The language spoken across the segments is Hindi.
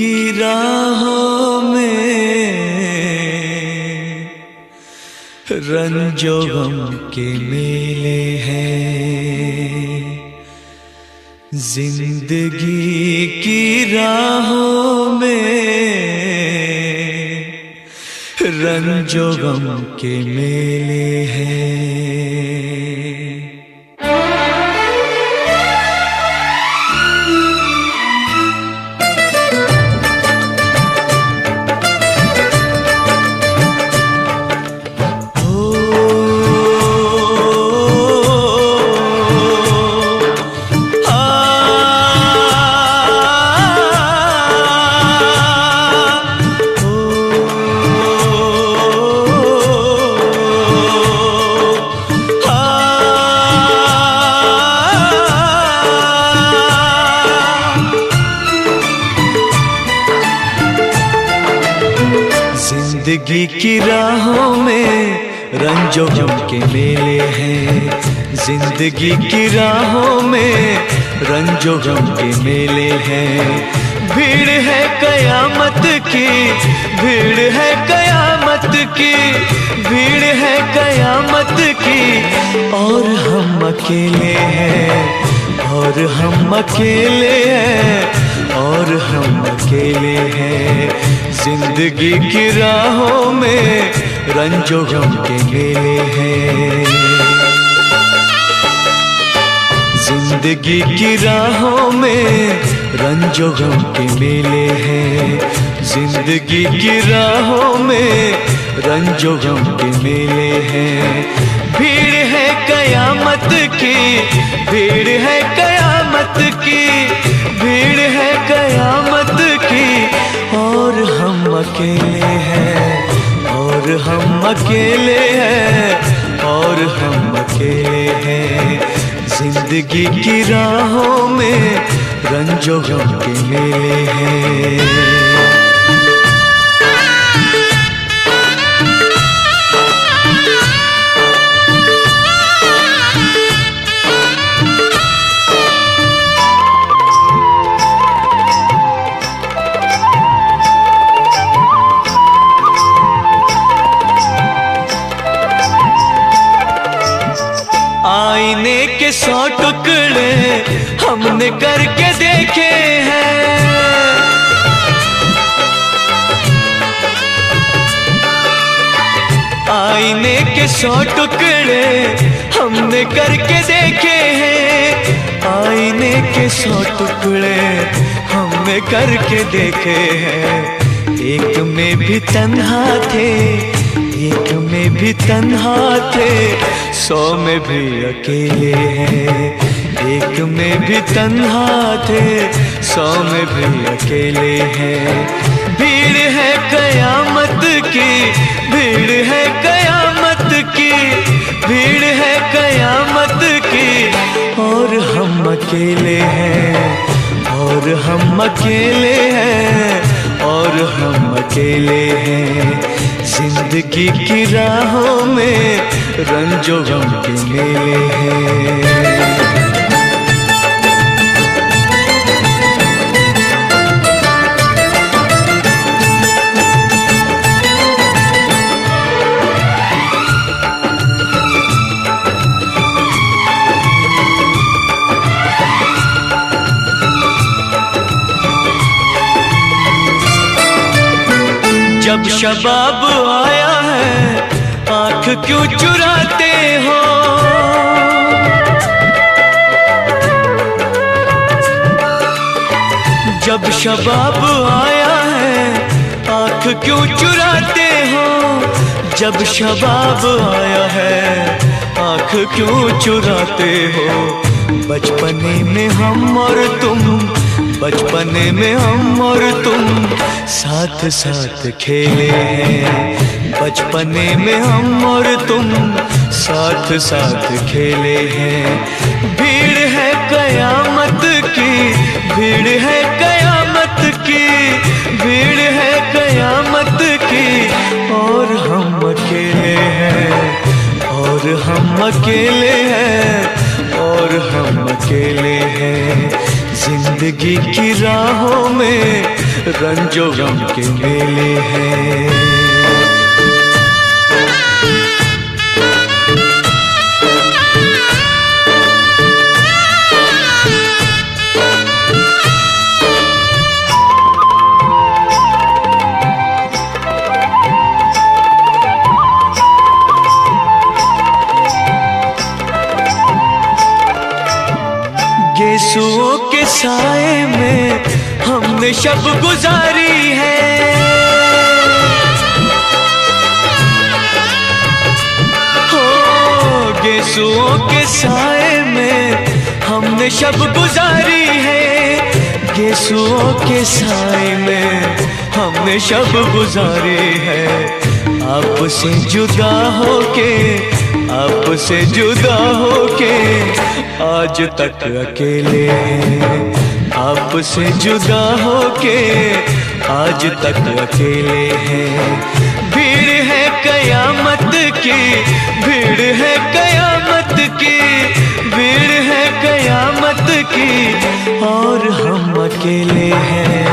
की राहों में रंजो गम के मेले हैं। जिंदगी की राहों में रंजो गम के मेले हैं। जिंदगी की राहों में रंजो गम के मेले हैं। जिंदगी की राहों में रंजो गम के मेले हैं। भीड़ है कयामत की, भीड़ है कयामत की, भीड़ है कयामत की। और हम अकेले हैं, और हम अकेले हैं, और हम अकेले हैं। जिंदगी की राहों में रंजो गम के मेले हैं। जिंदगी की राहों में रंजो गम के मेले हैं। जिंदगी की राहों में रंजो गम के मेले हैं। भीड़ है कयामत की, भीड़ है कयामत की, भीड़ है कयामत की। और हम अकेले हैं, और हम अकेले हैं, और हम अकेले हैं। जिंदगी की राहों में रंजो गम के मेले हैं। आईने के 100 टुकड़े हमने करके देखे हैं। आईने के 100 टुकड़े हमने करके देखे हैं। आईने के 100 टुकड़े हमने करके देखे हैं। एक में भी तन्हा थे, एक में भी तन्हा थे, 100 में भी अकेले हैं। एक में भी तन्हा थे, 100 में भी अकेले हैं। भीड़ है कयामत की, भीड़ है कयामत की, भीड़ है कयामत की। और हम अकेले हैं, और हम अकेले हैं, और हम अकेले हैं। जिंदगी की राहों में रंजो गम के मेले हैं। जब शबाब आया है आँख क्यों चुराते हो। जब शबाब आया है आँख क्यों चुराते हो। जब शबाब आया है आँख क्यों चुराते हो। बचपने में हम और तुम, बचपने में हम और तुम साथ साथ खेले हैं। बचपने में हम और तुम साथ साथ खेले हैं। भीड़ है कयामत की, भीड़ है कयामत की, भीड़ है कयामत की। और हम अकेले हैं, और हम अकेले हैं, और हम अकेले हैं। जिंदगी जिंदगी की राहों में रंजो गम के मेले हैं। गेसुओं के साए में हमने शब गुजारी है, हो गेसुओं के साए में हमने शब गुजारी है। गेसुओं के साए में हमने शब गुजारी है। आपसे जुदा होके, आपसे जुदा होके आज तक अकेले हैं। आपसे जुदा होके आज तक अकेले हैं। भीड़ है कयामत की, भीड़ है कयामत की, भीड़ है कयामत की, और हम अकेले हैं,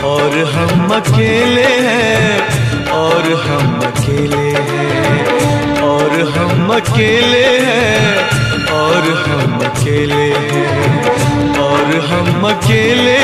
और हम अकेले हैं, और हम अकेले हैं, और हम अकेले हैं, और हम अकेले हैं, और हम अकेले